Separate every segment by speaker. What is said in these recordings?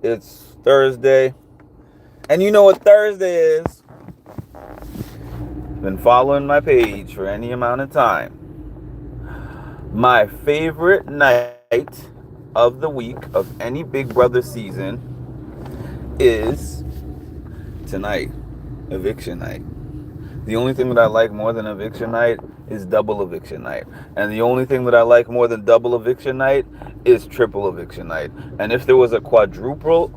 Speaker 1: It's Thursday. And you know what Thursday is? Been following my page for any amount of time. My favorite night of the week of any Big Brother season is tonight, eviction night. The only thing that I like more than eviction night is double eviction night. And the only thing that I like more than double eviction night is triple eviction night. And if there was a quadruple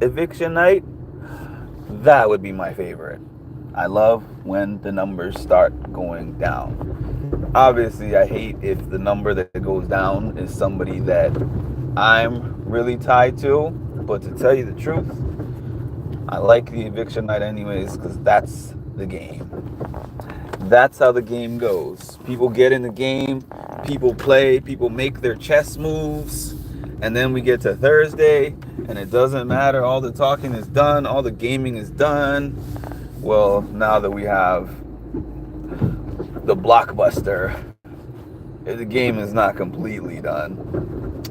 Speaker 1: eviction night, that would be my favorite. I love when the numbers start going down. Obviously, I hate if the number that goes down is somebody that I'm really tied to. But to tell you the truth, I like the eviction night anyways because that's the game. That's how the game goes. People get in the game, people play, people make their chess moves, and then we get to Thursday, and it doesn't matter. All the talking is done, all the gaming is done. Well, now that we have the blockbuster, the game is not completely done.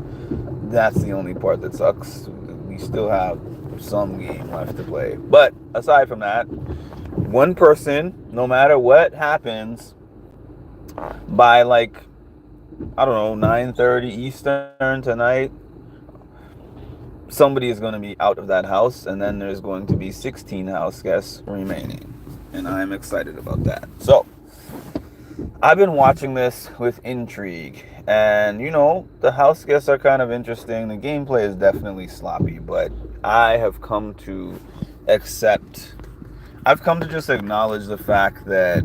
Speaker 1: That's the only part that sucks. We still have some game left to play. But aside from that, one person, no matter what happens, by like, I don't know, 9:30 Eastern tonight, somebody is going to be out of that house, and then there's going to be 16 house guests remaining. And I'm excited about that. So, I've been watching this with intrigue. And, the house guests are kind of interesting. The gameplay is definitely sloppy, but I have come to accept, I've come to just acknowledge the fact that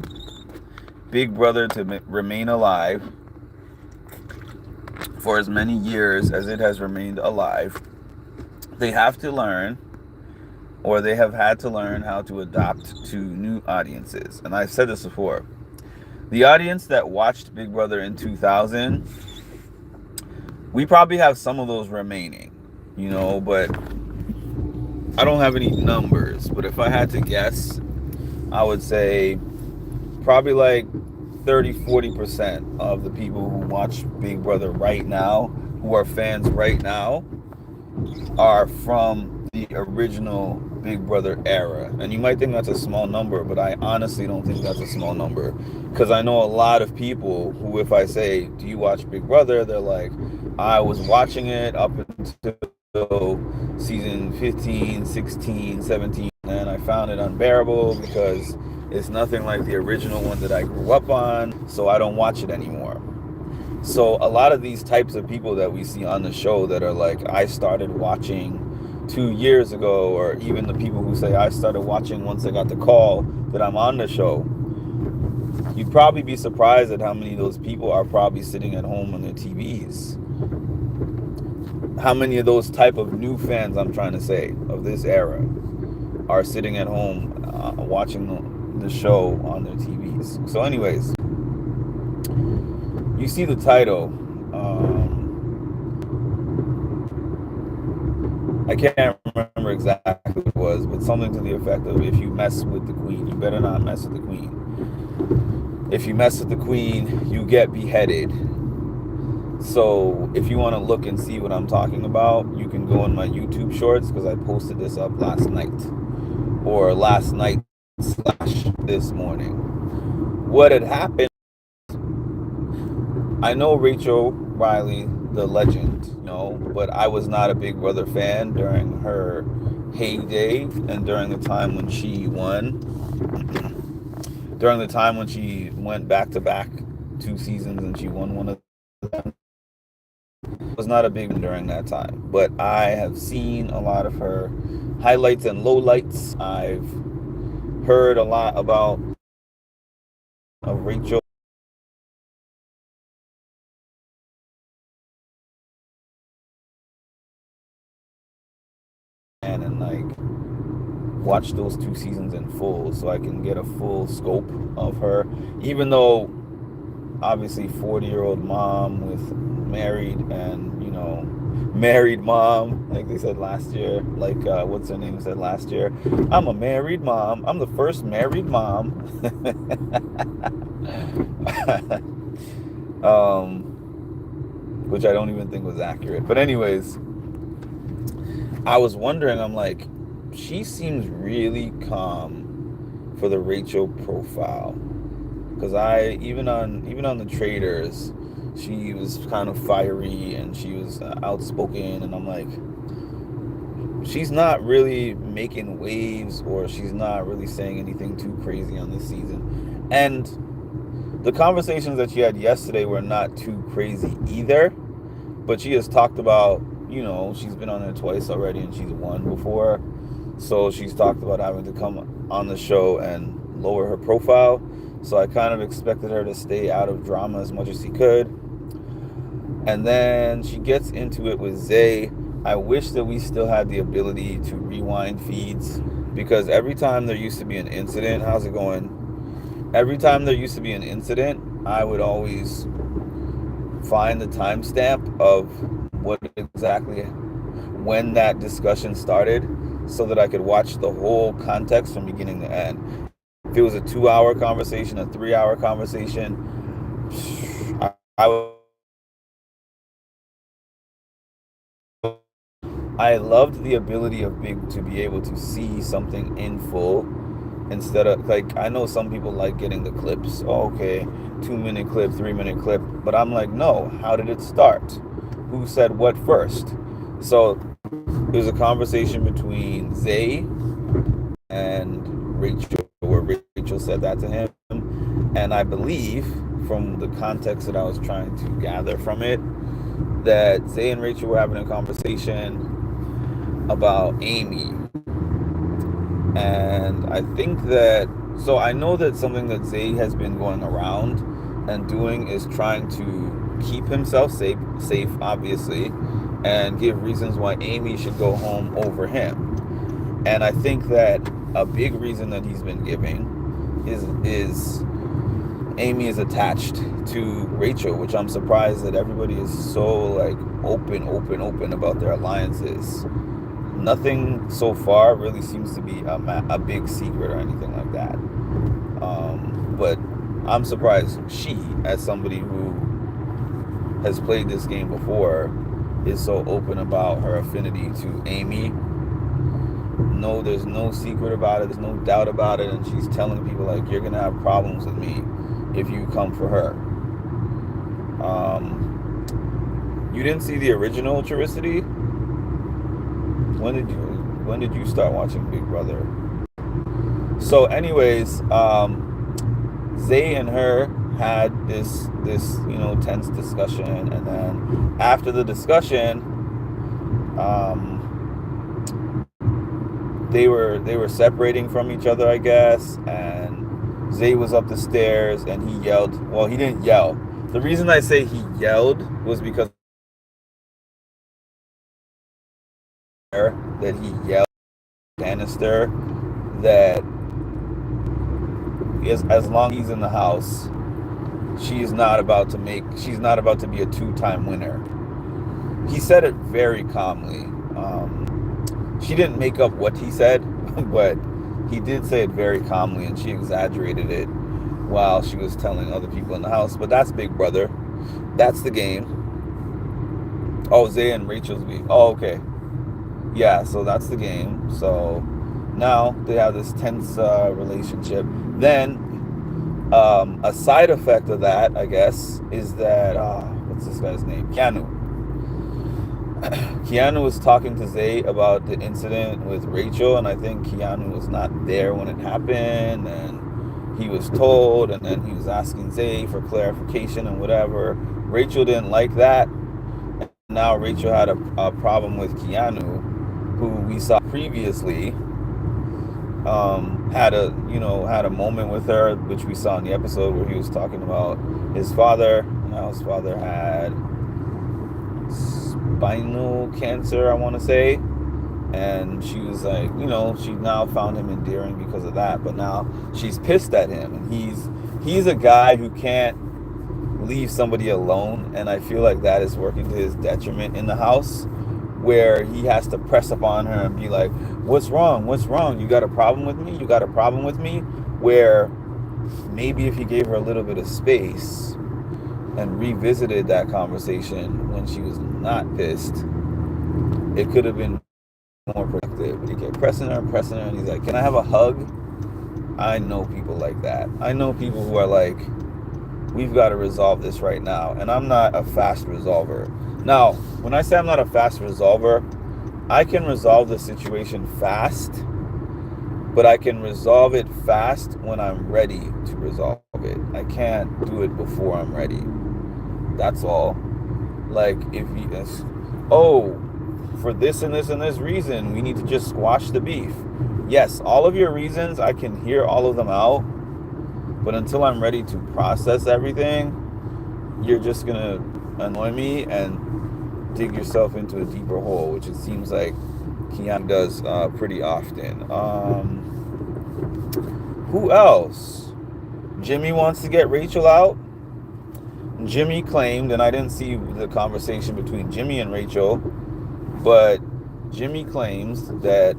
Speaker 1: Big Brother, to remain alive for as many years as it has remained alive, they have to learn, or they have had to learn, how to adapt to new audiences. And I've said this before. The audience that watched Big Brother in 2000, we probably have some of those remaining, but I don't have any numbers. But if I had to guess, I would say probably like 30-40% of the people who watch Big Brother right now, who are fans right now, are from the original Big Brother era. And you might think that's a small number, but I honestly don't think that's a small number. Because I know a lot of people who, if I say, do you watch Big Brother? They're like, I was watching it up until season 15, 16, 17, and I found it unbearable because it's nothing like the original one that I grew up on, so I don't watch it anymore. So a lot of these types of people that we see on the show that are like, I started watching 2 years ago, or even the people who say I started watching once I got the call that I'm on the show, you'd probably be surprised at how many of those people are probably sitting at home on their TVs. How many of those type of new fans, I'm trying to say, of this era, are sitting at home watching the show on their TVs. So anyways, you see the title. I can't remember exactly what it was, but something to the effect of, if you mess with the queen, you better not mess with the queen. If you mess with the queen, you get beheaded. So if you want to look and see what I'm talking about, you can go in my YouTube shorts, because I posted this up last night. Or last night / this morning. What had happened, I know Rachel Riley, the legend, but I was not a Big Brother fan during her heyday and during the time when she won. During the time when she went back to back 2 seasons and she won one of them. I was not a big one during that time, but I have seen a lot of her highlights and lowlights. I've heard a lot about Rachel. And like watch those 2 seasons in full so I can get a full scope of her. Even though obviously 40-year-old mom with married and married mom, like they said last year, like what's her name said last year, I'm a married mom, I'm the first married mom. Which I don't even think was accurate, but anyways, I was wondering, I'm like, she seems really calm for the Rachel profile. Because I even on the traders, she was kind of fiery and she was outspoken, and I'm like, she's not really making waves, or she's not really saying anything too crazy on this season. And the conversations that she had yesterday were not too crazy either. But she has talked about, she's been on there twice already and she's won before. So she's talked about having to come on the show and lower her profile. So I kind of expected her to stay out of drama as much as she could. And then she gets into it with Zay. I wish that we still had the ability to rewind feeds, because every time there used to be an incident, how's it going? Every time there used to be an incident, I would always find the timestamp of what exactly, when that discussion started, so that I could watch the whole context from beginning to end. If it was a 2 hour conversation, a 3 hour conversation, I loved the ability of Big to be able to see something in full, instead of, like, I know some people like getting the clips. Oh, okay, 2 minute clip, 3 minute clip, but I'm like, no. How did it start? Who said what first? So it was a conversation between Zay and Rachel, where Rachel said that to him, and I believe, from the context that I was trying to gather from it, that Zay and Rachel were having a conversation about Amy. And I think that, so I know that something that Zay has been going around and doing is trying to keep himself safe, obviously, and give reasons why Amy should go home over him. And I think that a big reason that he's been giving is Amy is attached to Rachel, which I'm surprised that everybody is so, like, open about their alliances. Nothing so far really seems to be a big secret or anything like that. But I'm surprised she, as somebody who has played this game before, is so open about her affinity to Amy. No, there's no secret about it. There's no doubt about it. And she's telling people, like, you're going to have problems with me if you come for her. You didn't see the original Chiricity? When did you start watching Big Brother? So, anyways, Zay and her had this tense discussion, and then after the discussion, they were separating from each other, I guess, and Zay was up the stairs and he yelled. Well, he didn't yell. The reason I say he yelled was because that he yelled Bannister that as long as he's in the house, she's not about to be a two-time winner. He said it very calmly. She didn't make up what he said, but he did say it very calmly, and she exaggerated it while she was telling other people in the house. But that's Big Brother. That's the game. Oh, Zay and Rachel's beef. Oh, okay. Yeah, so that's the game. So now they have this tense relationship. Then a side effect of that, I guess, is that what's this guy's name? Keanu. Keanu was talking to Zay about the incident with Rachel, and I think Keanu was not there when it happened, and he was told, and then he was asking Zay for clarification and whatever. Rachel didn't like that, and now Rachel had a problem with Keanu, who we saw previously had a moment with her, which we saw in the episode where he was talking about his father. Now his father had spinal cancer, I want to say, and she was like, she now found him endearing because of that, but now she's pissed at him, and he's a guy who can't leave somebody alone, and I feel like that is working to his detriment in the house, where he has to press upon her and be like, what's wrong, you got a problem with me, where maybe if he gave her a little bit of space and revisited that conversation when she was not pissed, it could have been more productive. But he kept pressing her, and he's like, "Can I have a hug?" I know people like that. I know people who are like, "We've got to resolve this right now," and I'm not a fast resolver. Now, when I say I'm not a fast resolver, I can resolve the situation fast, but I can resolve it fast when I'm ready to resolve it. I can't do it before I'm ready. That's all. Like, if you, oh, for this and this and this reason, we need to just squash the beef. Yes, all of your reasons, I can hear all of them out, but until I'm ready to process everything, you're just gonna annoy me and dig yourself into a deeper hole, which it seems like Keanu does pretty often. Who else? Jimmy wants to get Rachel out. Jimmy claimed, and I didn't see the conversation between Jimmy and Rachel, but Jimmy claims that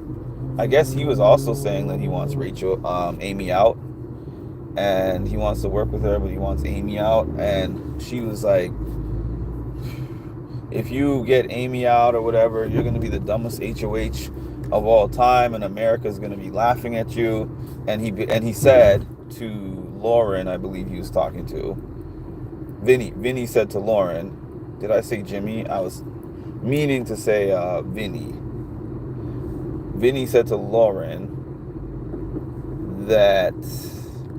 Speaker 1: I guess he was also saying that he wants Amy out, and he wants to work with her, but he wants Amy out. And she was like, if you get Amy out or whatever, you're going to be the dumbest HOH of all time, and America's going to be laughing at you. And he said to Lauren, I believe he was talking to, Vinny said to Lauren, did I say Jimmy? I was meaning to say Vinny. Vinny said to Lauren that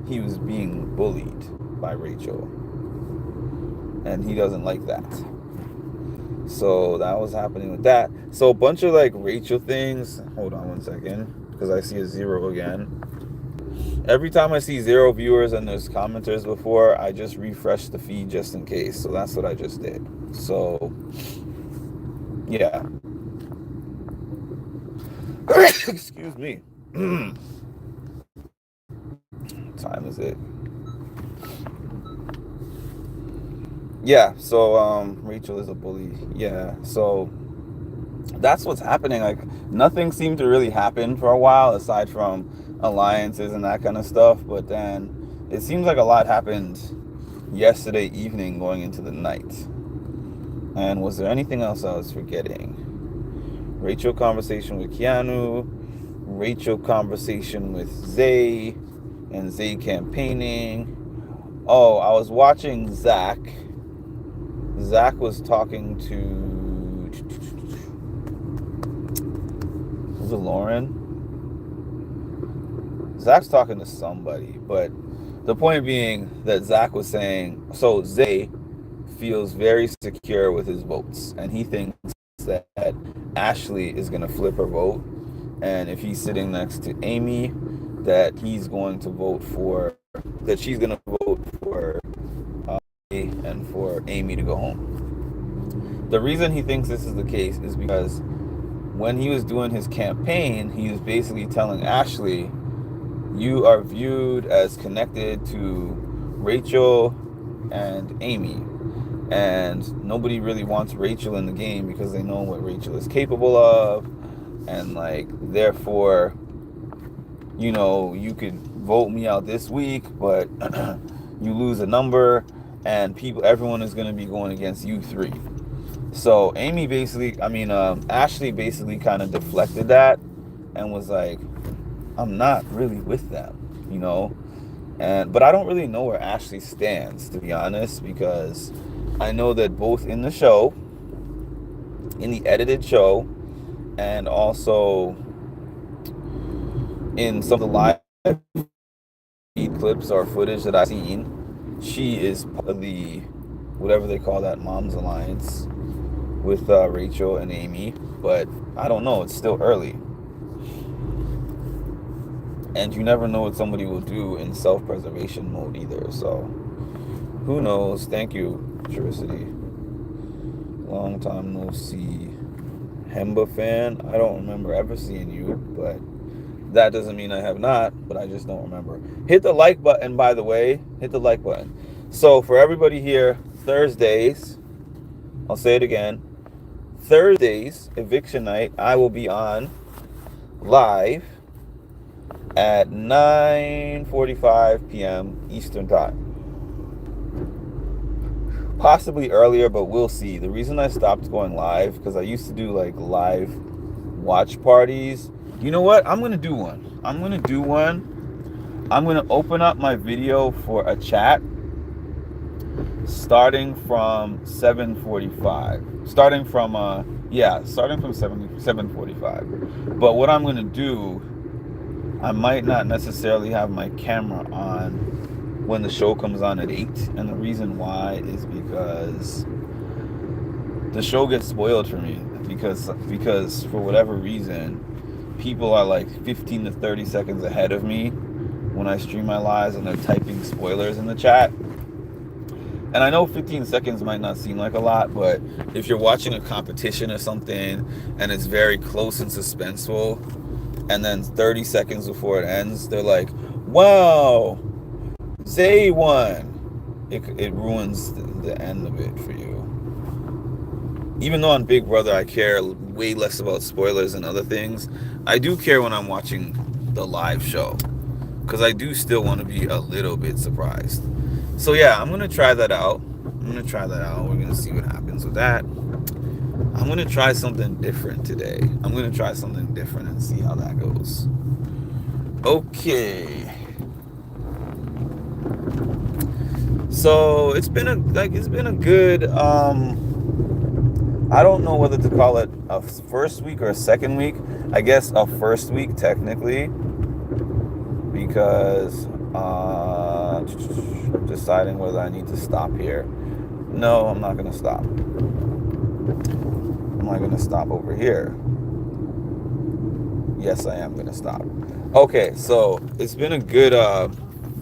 Speaker 1: he was being bullied by Rachel, and he doesn't like that. So that was happening with that. So a bunch of like Rachel things. Hold on one second, because I see a 0 again. Every time I see 0 viewers and there's commenters before, I just refresh the feed just in case. So that's what I just did. So yeah. Excuse me. What time is it? Yeah, so Rachel is a bully. Yeah, so that's what's happening. Like, nothing seemed to really happen for a while aside from alliances and that kind of stuff, but then it seems like a lot happened yesterday evening going into the night. And was there anything else I was forgetting? Rachel conversation with Keanu, Rachel conversation with Zay, and Zay campaigning. Oh, I was watching Zach. Zach was talking to, was it Lauren? Zach's talking to somebody, but the point being that Zach was saying, so Zay feels very secure with his votes, and he thinks that Ashley is going to flip her vote, and if he's sitting next to Amy, that he's going to vote for, that she's going to vote for and for Amy to go home. The reason he thinks this is the case is because when he was doing his campaign, he was basically telling Ashley, you are viewed as connected to Rachel and Amy, and nobody really wants Rachel in the game because they know what Rachel is capable of, and like, therefore, you know, you could vote me out this week, but you lose a number, and everyone is going to be going against you three. So Ashley basically kind of deflected that and was like, I'm not really with them, you know? But I don't really know where Ashley stands, to be honest, because I know that both in the show, in the edited show, and also in some of the live feed clips or footage that I've seen, she is part of the, whatever they call that, Mom's Alliance with Rachel and Amy. But I don't know, it's still early. And you never know what somebody will do in self-preservation mode either. So who knows? Thank you, Tricity. Long time no see. Hemba fan. I don't remember ever seeing you, but that doesn't mean I have not, but I just don't remember. Hit the like button, by the way. Hit the like button. So for everybody here, Thursdays, I'll say it again, Thursdays, eviction night, I will be on live at 9:45 p.m. Eastern Time. Possibly earlier, but we'll see. The reason I stopped going live, because I used to do like live watch parties. You know what? I'm gonna do one. I'm gonna open up my video for a chat starting from 7:45. Starting from 7:45. But what I'm gonna do, I might not necessarily have my camera on when the show comes on at 8, and the reason why is because the show gets spoiled for me, because for whatever reason people are like 15 to 30 seconds ahead of me when I stream my lives, and they're typing spoilers in the chat. And I know 15 seconds might not seem like a lot, but if you're watching a competition or something and it's very close and suspenseful, and then 30 seconds before it ends they're like, wow, Zay won, it ruins the end of it for you. Even though on Big Brother I care way less about spoilers and other things, I do care when I'm watching the live show, because I do still want to be a little bit surprised. So yeah, I'm gonna try that out. We're gonna see what happens with that. I'm gonna try something different today. And see how that goes. Okay. So it's been a good I don't know whether to call it a first week or a second week. I guess a first week technically, because deciding whether I need to stop here. No, I'm not gonna stop. I'm not gonna stop over here. Yes, I am gonna stop. Okay, so it's been a good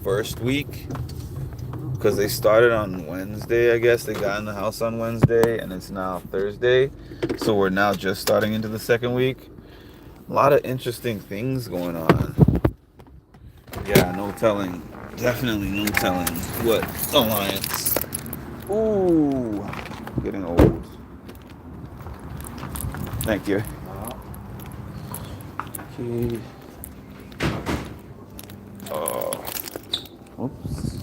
Speaker 1: first week, because they started on Wednesday. I guess they got in the house on Wednesday, and it's now Thursday, so we're now just starting into the second week. A lot of interesting things going on. Yeah, no telling. Definitely no telling what alliance. Ooh, getting old. Thank you. Okay. Oops.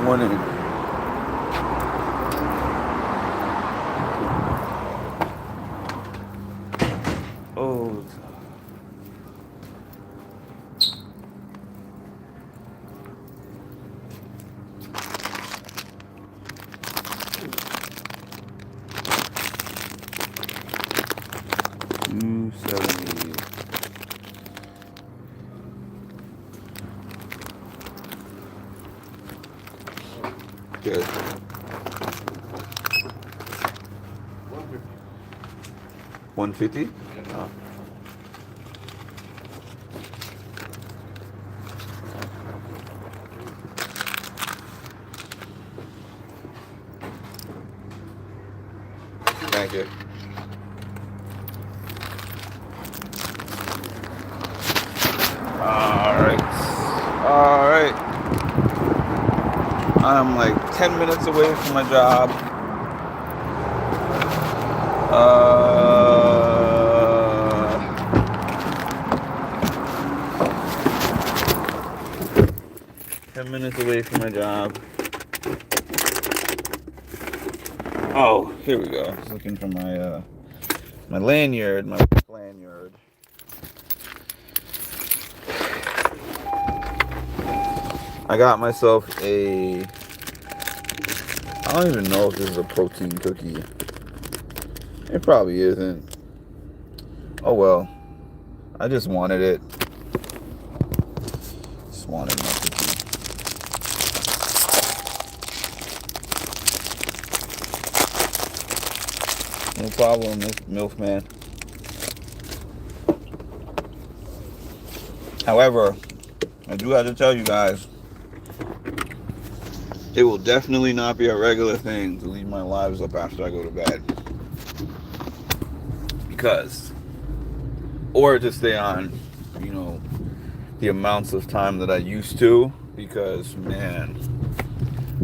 Speaker 1: Morning. Oh. $270. Good. 150. Oh. Thank you. All right. I'm like 10 minutes away from my job. 10 minutes away from my job. Oh, here we go. I was looking for my my lanyard, my lanyard. I got myself I don't even know if this is a protein cookie. It probably isn't. Oh well. I just wanted it. Just wanted my cookie. No problem, MILF man. However, I do have to tell you guys, it will definitely not be a regular thing to leave my lives up after I go to bed. Or to stay on, the amounts of time that I used to. Because, man,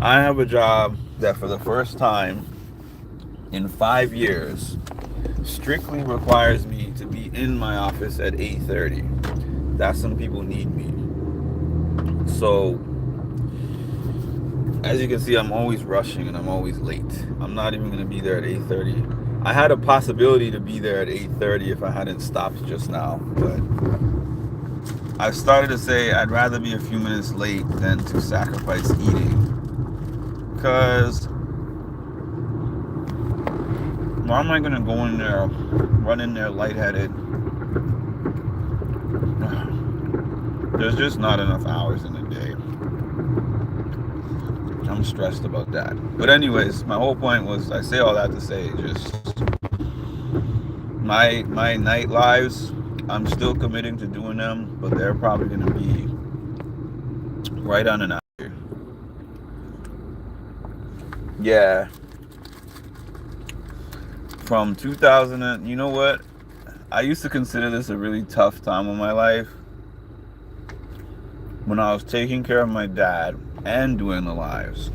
Speaker 1: I have a job that for the first time in 5 years strictly requires me to be in my office at 8:30. That's some people need me. So as you can see, I'm always rushing and I'm always late. I'm not even going to be there at 8:30. I had a possibility to be there at 8:30 if I hadn't stopped just now, but I've started to say I'd rather be a few minutes late than to sacrifice eating. Because why am I going to go in there, run in there lightheaded? There's just not enough hours in the day. I'm stressed about that. But anyways, my whole point was, I say all that to say just my night lives, I'm still committing to doing them, but they're probably going to be right on an hour. Yeah. From 2000, and you know what? I used to consider this a really tough time of my life when I was taking care of my dad and doing the lives.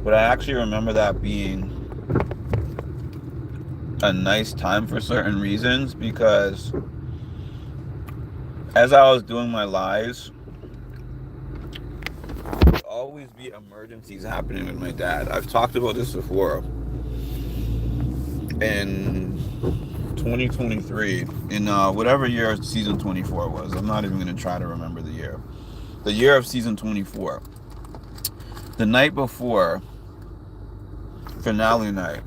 Speaker 1: But I actually remember that being a nice time for certain reasons, because as I was doing my lives, there would always be emergencies happening with my dad. I've talked about this before. In 2023, in whatever year season 24 was, I'm not even going to try to remember the year. The year of season 24. The night before finale night,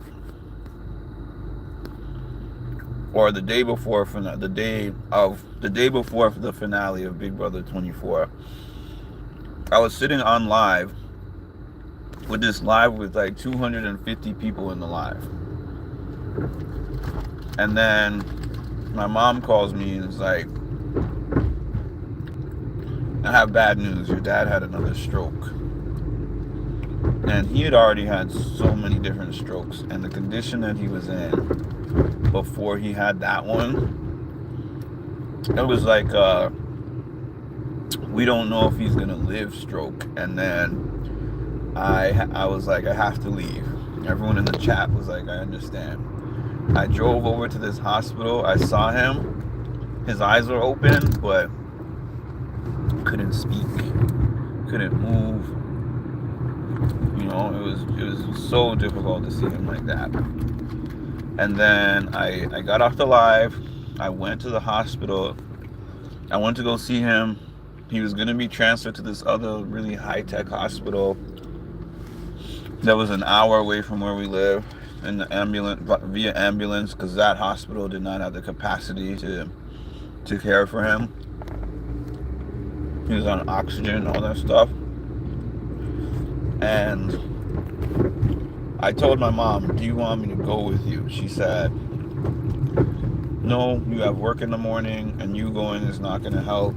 Speaker 1: or the day before the day before the finale of Big Brother 24, I was sitting on live with this live with like 250 people in the live. And then my mom calls me and is like, I have bad news. Your dad had another stroke. And he had already had so many different strokes. And the condition that he was in before he had that one, it was like, we don't know if he's going to live stroke. And then I was like, I have to leave. Everyone in the chat was like, I understand. I drove over to this hospital. I saw him. His eyes were open, but couldn't speak, couldn't move. You know, it was so difficult to see him like that. And then I got off the live. I went to the hospital. I went to go see him. He was going to be transferred to this other really high-tech hospital that was an hour away from where we live, in the ambulance, via ambulance, because that hospital did not have the capacity to care for him. He was on oxygen, all that stuff. And I told my mom, do you want me to go with you? She said, no, you have work in the morning, and you going is not going to help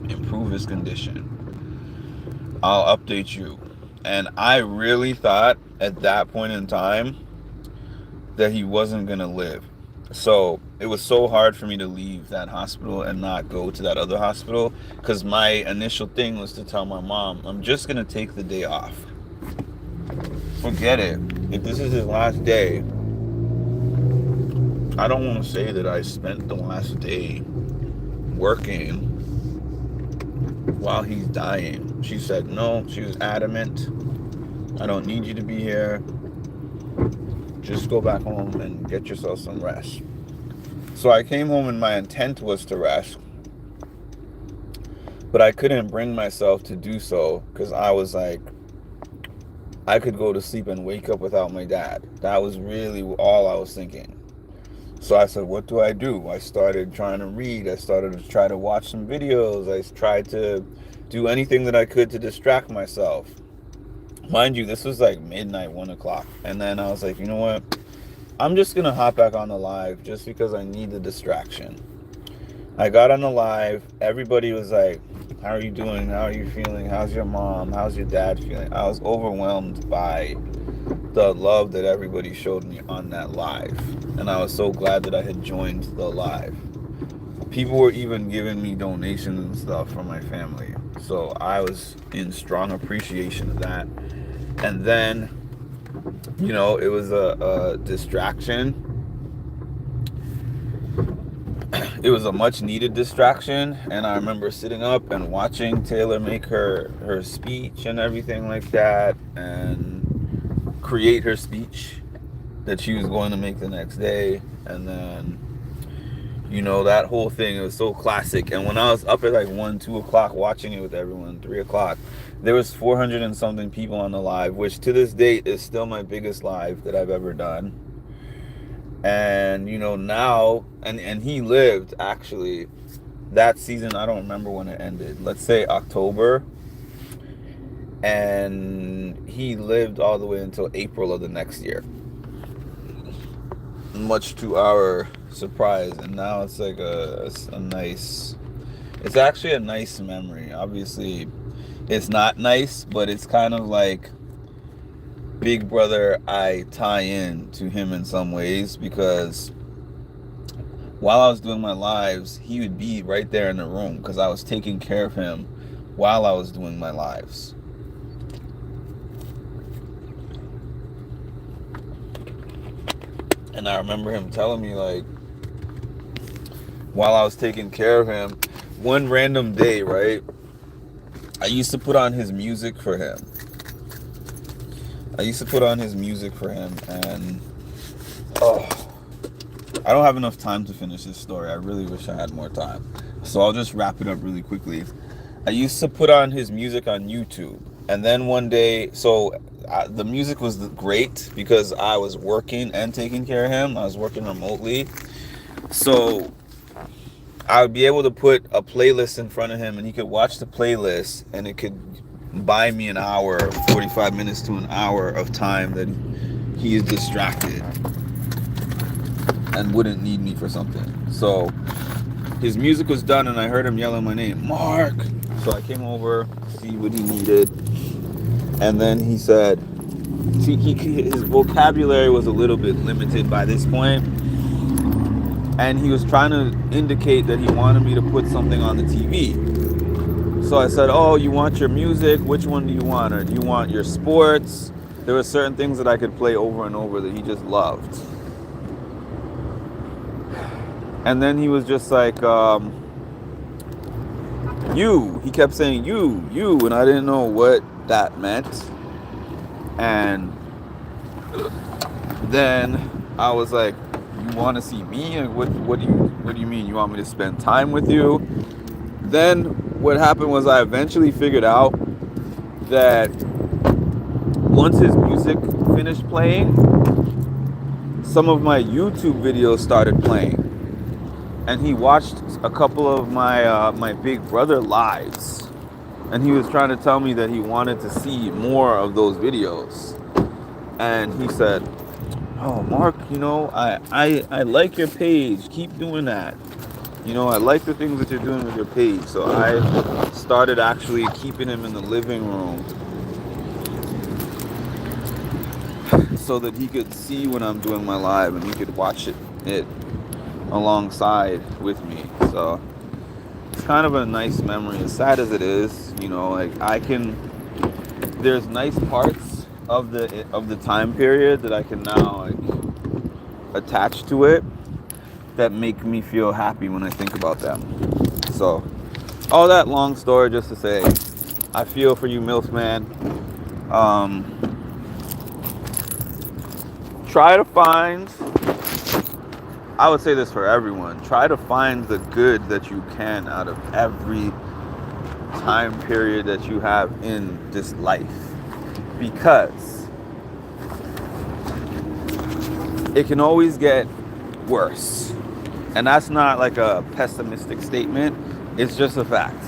Speaker 1: improve his condition. I'll update you. And I really thought at that point in time that he wasn't going to live. So it was so hard for me to leave that hospital and not go to that other hospital, because my initial thing was to tell my mom, I'm just going to take the day off. Forget it. If this is his last day, I don't want to say that I spent the last day working while he's dying. She said no. She was adamant. I don't need you to be here. Just go back home and get yourself some rest. So I came home and my intent was to rest, but I couldn't bring myself to do so, because I was like, I could go to sleep and wake up without my dad. That was really all I was thinking. So I said, what do? I started trying to read. I started to try to watch some videos. I tried to do anything that I could to distract myself. Mind you, this was like midnight, 1 o'clock. And then I was like, you know what? I'm just going to hop back on the live just because I need the distraction. I got on the live. Everybody was like, how are you doing? How are you feeling? How's your mom? How's your dad feeling? I was overwhelmed by the love that everybody showed me on that live. And I was so glad that I had joined the live. People were even giving me donations and stuff from my family. So I was in strong appreciation of that. And then It was a distraction. It was a much needed distraction, and I remember sitting up and watching Taylor make her speech and everything like that, and create her speech that she was going to make the next day. And then, that whole thing, it was so classic. And when I was up at like 1 2 o'clock watching it with everyone, 3 o'clock, there was 400 and something people on the live, which to this date is still my biggest live that I've ever done. And now, and he lived, actually, that season. I don't remember when it ended, let's say October, and he lived all the way until April of the next year, much to our surprise. And now it's like a nice, it's actually a nice memory. Obviously it's not nice, but it's kind of like big brother. I tie in to him in some ways, because while I was doing my lives, he would be right there in the room because I was taking care of him while I was doing my lives. And I remember him telling me, like, while I was taking care of him, one random day, right, I used to put on his music for him. And oh, I don't have enough time to finish this story. I really wish I had more time. So I'll just wrap it up really quickly. I used to put on his music on YouTube. And then one day, the music was great because I was working and taking care of him. I was working remotely. So I would be able to put a playlist in front of him, and he could watch the playlist, and it could buy me an hour, 45 minutes to an hour of time that he is distracted and wouldn't need me for something. So his music was done, and I heard him yelling my name, Mark. So I came over to see what he needed, and then he said, his vocabulary was a little bit limited by this point, and he was trying to indicate that he wanted me to put something on the TV. So I said, oh, you want your music? Which one do you want? Or do you want your sports? There were certain things that I could play over and over that he just loved. And then he was just like, you. He kept saying, you. And I didn't know what that meant. And then I was like, you want to see me? What do you mean? You want me to spend time with you? Then what happened was I eventually figured out that once his music finished playing, some of my YouTube videos started playing. And he watched a couple of my big brother lives. And he was trying to tell me that he wanted to see more of those videos. And he said, oh, Mark, I like your page. Keep doing that. I like the things that you're doing with your page. So I started actually keeping him in the living room so that he could see when I'm doing my live, and he could watch it alongside with me. So it's kind of a nice memory, as sad as it is. There's nice parts of the time period that I can now attach to it that make me feel happy when I think about them. So all that long story just to say, I feel for you, MILF man. Try to find, I would say this for everyone, try to find the good that you can out of every time period that you have in this life, because it can always get worse. And that's not like a pessimistic statement, it's just a fact.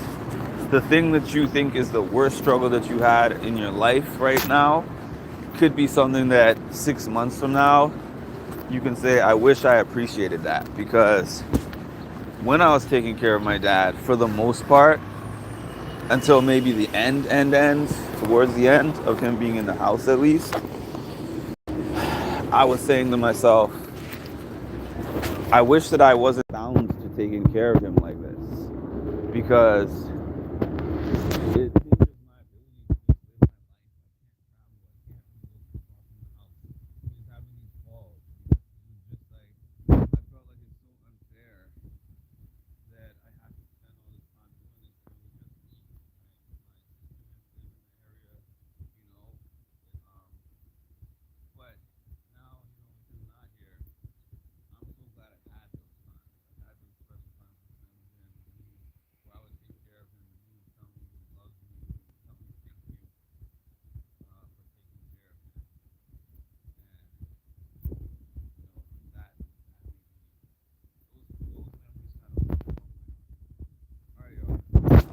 Speaker 1: The thing that you think is the worst struggle that you had in your life right now could be something that 6 months from now you can say, I wish I appreciated that. Because when I was taking care of my dad, for the most part, until maybe the end, towards the end of him being in the house at least, I was saying to myself, I wish that I wasn't bound to taking care of him like this, because it hinders my ability to live my life. I can't travel. I can't go too far from the house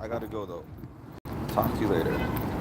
Speaker 1: I gotta go though. Talk to you later.